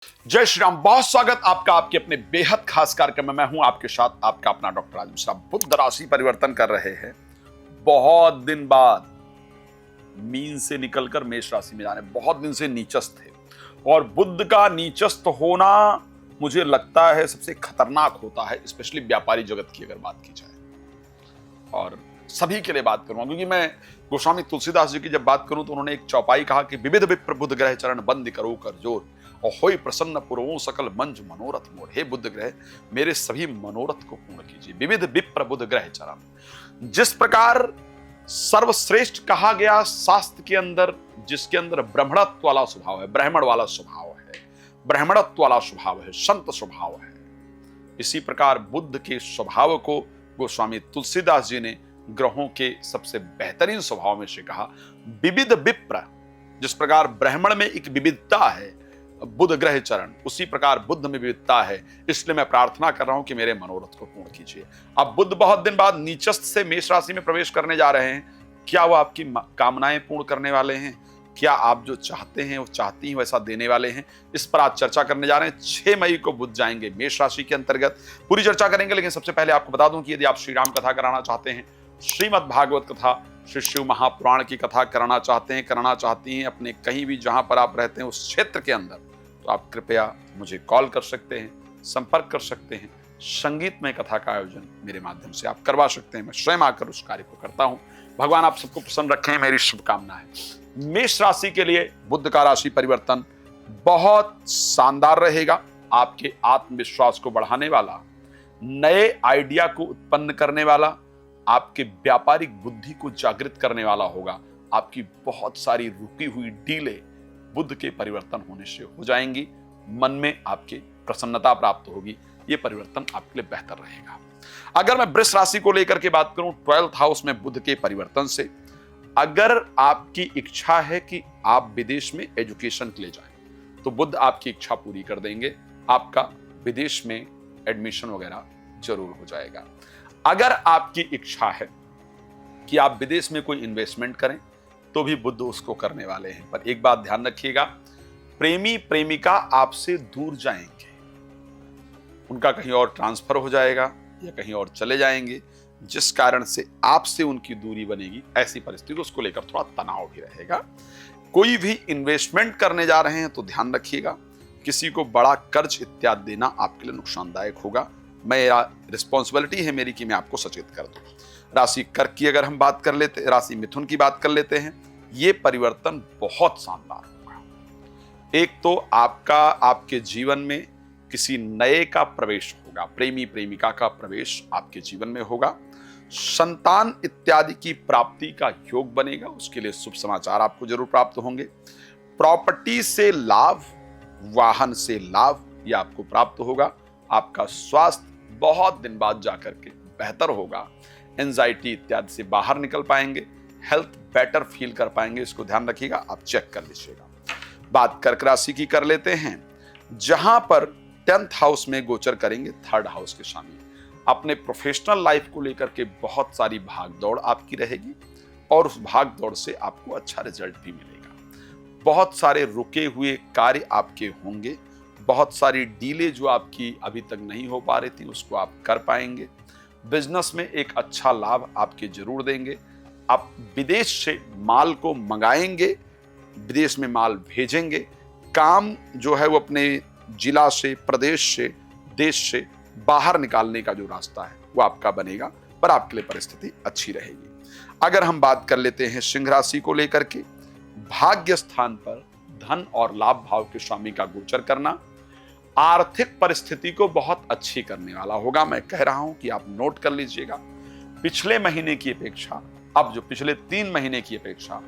जय श्री राम। बहुत स्वागत आपका आपके अपने बेहद खास कार्यक्रम में। मैं हूं आपके साथ आपका अपना डॉक्टर राज मिश्रा। बुध राशि परिवर्तन कर रहे हैं बहुत दिन बाद, मीन से निकलकर मेष राशि में जाने। बहुत दिन से नीचस्थ थे और बुध का नीचस्थ होना मुझे लगता है सबसे खतरनाक होता है, स्पेशली व्यापारी जगत की अगर बात की जाए। और सभी के लिए बात करूंगा क्योंकि मैं गोस्वामी तुलसीदास जी की जब बात करूं तो उन्होंने एक चौपाई कहा कि विविध विप्र बुध ग्रह चरण बंद करो कर जोर और होई प्रसन्न पुरवों सकल मंज मनोरथ मोर। हे बुध ग्रह, मेरे सभी मनोरथ को पूर्ण कीजिए। विविध विप्र बुध ग्रह चरण, जिस प्रकार सर्वश्रेष्ठ कहा गया शास्त्र के अंदर, जिसके अंदर ब्राह्मणत्व वाला स्वभाव है, ब्राह्मण वाला स्वभाव है, ब्राह्मणत्व वाला स्वभाव है, संत स्वभाव है, इसी प्रकार बुद्ध के स्वभाव को गोस्वामी तुलसीदास जी ने ग्रहों के सबसे बेहतरीन स्वभाव में से कहा विविध विप्र। जिस प्रकार ब्राह्मण में एक विविधता है बुध ग्रह चरण, उसी प्रकार बुद्ध में विविधता है। इसलिए मैं प्रार्थना कर रहा हूं कि मेरे मनोरथ को पूर्ण कीजिए। अब बुद्ध बहुत दिन बाद नीचस्थ से मेष राशि में प्रवेश करने जा रहे हैं। क्या वो आपकी कामनाएं पूर्ण करने वाले हैं? क्या आप जो चाहते हैं वो चाहती हैं वैसा देने वाले हैं? इस पर आज चर्चा करने जा रहे हैं। 6 मई को बुध जाएंगे मेष राशि के अंतर्गत, पूरी चर्चा करेंगे। लेकिन सबसे पहले आपको बता दूं कि यदि आप श्री राम कथा कराना चाहते हैं, श्रीमद् भागवत कथा, श्री शिव महापुराण की कथा कराना चाहते हैं, करना चाहती हैं अपने कहीं भी जहां पर आप रहते हैं उस क्षेत्र के अंदर, तो आप कृपया मुझे कॉल कर सकते हैं, संपर्क कर सकते हैं। संगीतमय कथा का आयोजन मेरे माध्यम से आप करवा सकते हैं। मैं स्वयं आकर उस कार्य को करता हूं। भगवान आप सबको प्रसन्न रखें, मेरी शुभकामना है। मेष राशि के लिए बुध का राशि परिवर्तन बहुत शानदार रहेगा। आपके आत्मविश्वास को बढ़ाने वाला, नए आइडिया को उत्पन्न करने वाला, आपके व्यापारिक बुद्धि को जागृत करने वाला होगा। आपकी बहुत सारी रुकी हुई डीले बुध के परिवर्तन होने से हो जाएंगी। मन में आपके प्रसन्नता प्राप्त होगी। यह परिवर्तन आपके लिए बेहतर रहेगा। अगर मैं वृष राशि को लेकर के बात करूं, 12th हाउस में बुध के परिवर्तन से, अगर आपकी इच्छा है कि आप विदेश में एजुकेशन के लिए जाएं, तो बुध आपकी इच्छा पूरी कर देंगे। आपका विदेश में एडमिशन वगैरह जरूर हो जाएगा। अगर आपकी इच्छा है कि आप विदेश में कोई इन्वेस्टमेंट करें, तो भी बुध उसको करने वाले हैं। पर एक बात ध्यान रखिएगा, प्रेमी प्रेमिका आपसे दूर जाएंगे, उनका कहीं और ट्रांसफर हो जाएगा या कहीं और चले जाएंगे, जिस कारण से आपसे उनकी दूरी बनेगी। ऐसी परिस्थिति, उसको लेकर थोड़ा तनाव भी रहेगा। कोई भी इन्वेस्टमेंट करने जा रहे हैं तो ध्यान रखिएगा, किसी को बड़ा कर्ज इत्यादि देना आपके लिए नुकसानदायक होगा। मेरा रिस्पॉन्सिबिलिटी है मेरी कि मैं आपको सचेत कर दूं। राशि कर्क की अगर हम बात कर लेते, राशि मिथुन की बात कर लेते हैं, ये परिवर्तन बहुत शानदार होगा। एक तो आपके जीवन में किसी नए का प्रवेश होगा, प्रेमी प्रेमिका का प्रवेश आपके जीवन में होगा। संतान इत्यादि की प्राप्ति का योग बनेगा, उसके लिए शुभ समाचार आपको जरूर प्राप्त होंगे। प्रॉपर्टी से लाभ, वाहन से लाभ, यह आपको प्राप्त होगा। आपका स्वास्थ्य बहुत दिन बाद जाकर के बेहतर होगा। एंजाइटी इत्यादि से बाहर निकल पाएंगे, हेल्थ बेटर फील कर पाएंगे। इसको ध्यान रखिएगा, आप चेक कर लीजिएगा। बात कर्क राशि की कर लेते हैं, जहां पर 10th हाउस में गोचर करेंगे 3rd हाउस के स्वामी। अपने प्रोफेशनल लाइफ को लेकर के बहुत सारी भाग दौड़ आपकी रहेगी और उस भाग दौड़ से आपको अच्छा रिजल्ट भी मिलेगा। बहुत सारे रुके हुए कार्य आपके होंगे। बहुत सारी डीले जो आपकी अभी तक नहीं हो पा रही थी, उसको आप कर पाएंगे। बिजनेस में एक अच्छा लाभ आपके जरूर देंगे। आप विदेश से माल को मंगाएंगे, विदेश में माल भेजेंगे। काम जो है वो अपने जिला से, प्रदेश से, देश से बाहर निकालने का जो रास्ता है वो आपका बनेगा, पर आपके लिए परिस्थिति अच्छी रहेगी। अगर हम बात कर लेते हैं सिंह राशि को लेकर के, भाग्य स्थान पर धन और लाभ भाव के स्वामी का गोचर करना आर्थिक परिस्थिति को बहुत अच्छी करने वाला होगा। मैं कह रहा हूं कि आप नोट कर लीजिएगा, पिछले महीने की अपेक्षा, अब जो पिछले 3 महीने की अपेक्षा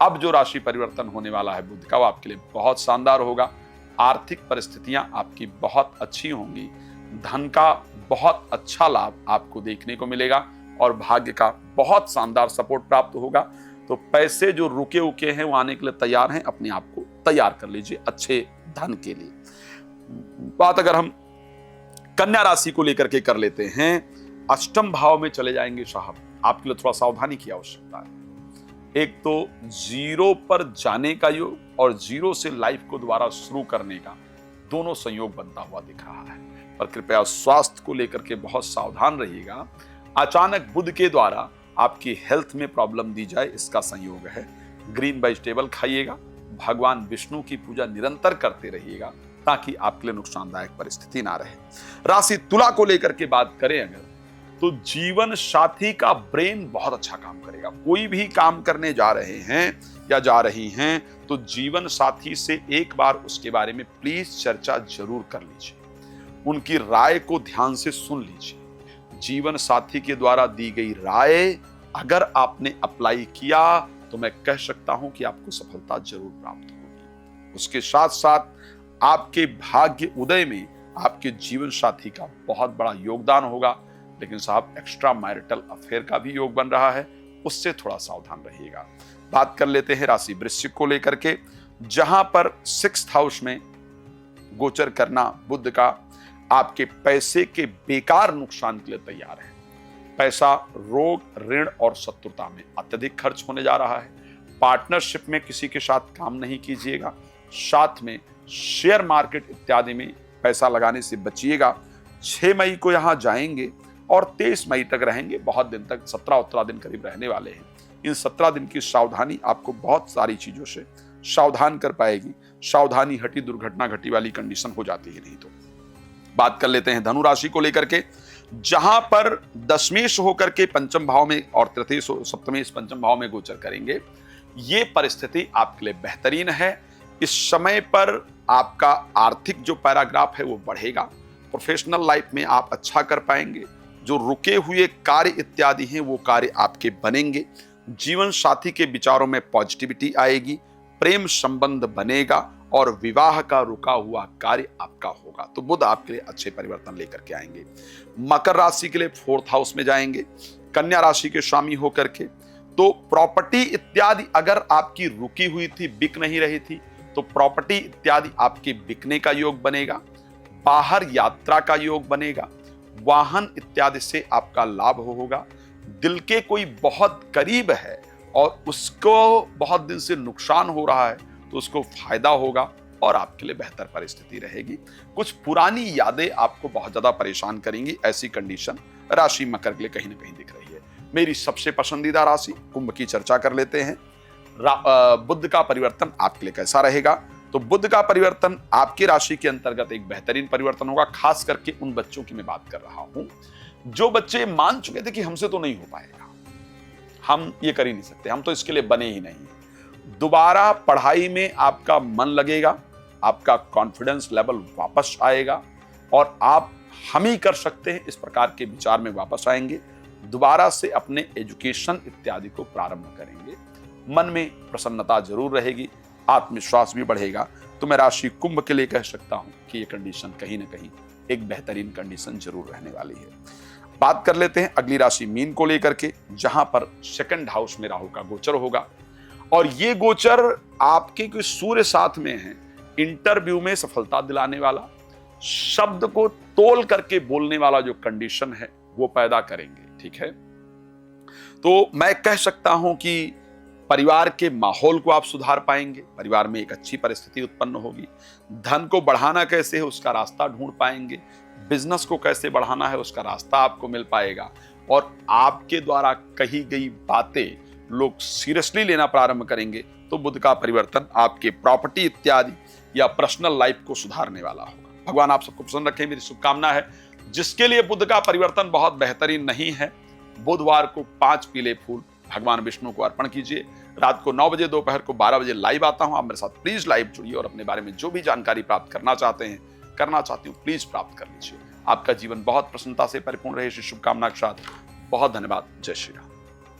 अब जो राशि परिवर्तन होने वाला है बुध का, वो आपके लिए बहुत शानदार होगा। आर्थिक परिस्थितियां आपकी बहुत अच्छी होंगी। धन का बहुत अच्छा लाभ आपको देखने को मिलेगा और भाग्य का बहुत शानदार सपोर्ट प्राप्त होगा। तो पैसे जो रुके उके हैं वो आने के लिए तैयार हैं। अपने आप को तैयार कर लीजिए अच्छे धन के लिए। बात अगर हम कन्या राशि को लेकर के कर लेते हैं, 8म भाव में चले जाएंगे साहब। आपके लिए थोड़ा सावधानी की आवश्यकता है। एक तो 0 पर जाने का योग और 0 से लाइफ को दोबारा शुरू करने का दोनों संयोग बनता हुआ दिख रहा है। पर कृपया स्वास्थ्य को लेकर के बहुत सावधान रहिएगा। अचानक बुध के द्वारा आपकी हेल्थ में प्रॉब्लम दी जाए, इसका संयोग है। ग्रीन वेजिटेबल खाइएगा, भगवान विष्णु की पूजा निरंतर करते रहिएगा ताकि आपके लिए नुकसानदायक परिस्थिति ना रहे। राशि तुला को लेकर के बात करें अगर, तो जीवन साथी का ब्रेन बहुत अच्छा काम करेगा। कोई भी काम करने जा रहे हैं या जा रही हैं तो जीवन साथी से एक बार उसके बारे में प्लीज चर्चा जरूर कर लीजिए, उनकी राय को ध्यान से सुन लीजिए। जीवन साथी के द्वारा दी गई राय अगर आपने अप्लाई किया तो मैं कह सकता हूं कि आपको सफलता जरूर प्राप्त होगी। उसके साथ साथ आपके भाग्य उदय में आपके जीवन साथी का बहुत बड़ा योगदान होगा। लेकिन साहब, एक्स्ट्रा मैरिटल अफेयर का भी योग बन रहा है, उससे थोड़ा सावधान रहिएगा। बात कर लेते हैं राशि वृश्चिक को लेकर के, जहां पर 6th हाउस में गोचर करना बुध का आपके पैसे के बेकार नुकसान के लिए तैयार है। पैसा रोग, ऋण और शत्रुता में अत्यधिक खर्च होने जा रहा है। पार्टनरशिप में किसी के साथ काम नहीं कीजिएगा। साथ में शेयर मार्केट इत्यादि में पैसा लगाने से बचिएगा। 6 मई को यहां जाएंगे और 23 मई तक रहेंगे। बहुत दिन तक 17-18 दिन करीब रहने वाले हैं। इन 17 दिन की सावधानी आपको बहुत सारी चीजों से सावधान कर पाएगी। सावधानी हटी दुर्घटना घटी वाली कंडीशन हो जाती है नहीं तो। बात कर लेते हैं धनु राशि को लेकर के, जहां पर दशमेश होकर के पंचम भाव में और तृतीय सप्तमेश पंचम भाव में गोचर करेंगे। ये परिस्थिति आपके लिए बेहतरीन है। इस समय पर आपका आर्थिक जो पैराग्राफ है वो बढ़ेगा। प्रोफेशनल लाइफ में आप अच्छा कर पाएंगे। जो रुके हुए कार्य इत्यादि हैं वो कार्य आपके बनेंगे। जीवन साथी के विचारों में पॉजिटिविटी आएगी। प्रेम संबंध बनेगा और विवाह का रुका हुआ कार्य आपका होगा। तो बुध आपके लिए अच्छे परिवर्तन लेकर के आएंगे। मकर राशि के लिए 4th हाउस में जाएंगे, कन्या राशि के स्वामी होकर के। तो प्रॉपर्टी इत्यादि अगर आपकी रुकी हुई थी, बिक नहीं रही थी, तो प्रॉपर्टी इत्यादि आपके बिकने का योग बनेगा। बाहर यात्रा का योग बनेगा। वाहन इत्यादि से आपका लाभ होगा। दिल के कोई बहुत करीब है और उसको बहुत दिन से नुकसान हो रहा है तो उसको फायदा होगा और आपके लिए बेहतर परिस्थिति रहेगी। कुछ पुरानी यादें आपको बहुत ज्यादा परेशान करेंगी, ऐसी कंडीशन राशि मकर के लिए कहीं ना कहीं दिख रही है। मेरी सबसे पसंदीदा राशि कुंभ की चर्चा कर लेते हैं। बुध का परिवर्तन आपके लिए कैसा रहेगा? तो बुध का परिवर्तन आपकी राशि के अंतर्गत एक बेहतरीन परिवर्तन होगा। खास करके उन बच्चों की मैं बात कर रहा हूं जो बच्चे मान चुके थे कि हमसे तो नहीं हो पाएगा, हम ये कर ही नहीं सकते, हम तो इसके लिए बने ही नहीं। दोबारा पढ़ाई में आपका मन लगेगा, आपका कॉन्फिडेंस लेवल वापस आएगा और आप हम ही कर सकते हैं इस प्रकार के विचार में वापस आएंगे। दोबारा से अपने एजुकेशन इत्यादि को प्रारंभ करेंगे। मन में प्रसन्नता जरूर रहेगी, आत्मविश्वास भी बढ़ेगा। तो मैं राशि कुंभ के लिए कह सकता हूं कि ये कंडीशन कहीं ना कहीं एक बेहतरीन कंडीशन जरूर रहने वाली है। बात कर लेते हैं अगली राशि मीन को लेकर के, जहां पर 2nd हाउस में राहु का गोचर होगा और ये गोचर आपके कोई सूर्य साथ में है। इंटरव्यू में सफलता दिलाने वाला, शब्द को तोल करके बोलने वाला जो कंडीशन है वो पैदा करेंगे। ठीक है, तो मैं कह सकता हूं कि परिवार के माहौल को आप सुधार पाएंगे। परिवार में एक अच्छी परिस्थिति उत्पन्न होगी। धन को बढ़ाना कैसे है उसका रास्ता ढूंढ पाएंगे। बिजनेस को कैसे बढ़ाना है उसका रास्ता आपको मिल पाएगा और आपके द्वारा कही गई बातें लोग सीरियसली लेना प्रारंभ करेंगे। तो बुध का परिवर्तन आपके प्रॉपर्टी इत्यादि या पर्सनल लाइफ को सुधारने वाला होगा। भगवान आप सबको पसंद रखे, मेरी शुभकामना है। जिसके लिए बुध का परिवर्तन बहुत बेहतरीन नहीं है, बुधवार को 5 पीले फूल भगवान विष्णु को अर्पण कीजिए। रात को 9 बजे, दोपहर को 12 बजे लाइव आता हूं। आप मेरे साथ प्लीज लाइव जुड़िए और अपने बारे में जो भी जानकारी प्राप्त करना चाहती हूं प्लीज प्राप्त कर लीजिए। आपका जीवन बहुत प्रसन्नता से परिपूर्ण रहे, इसी शुभकामना के साथ बहुत धन्यवाद। जय श्री राम।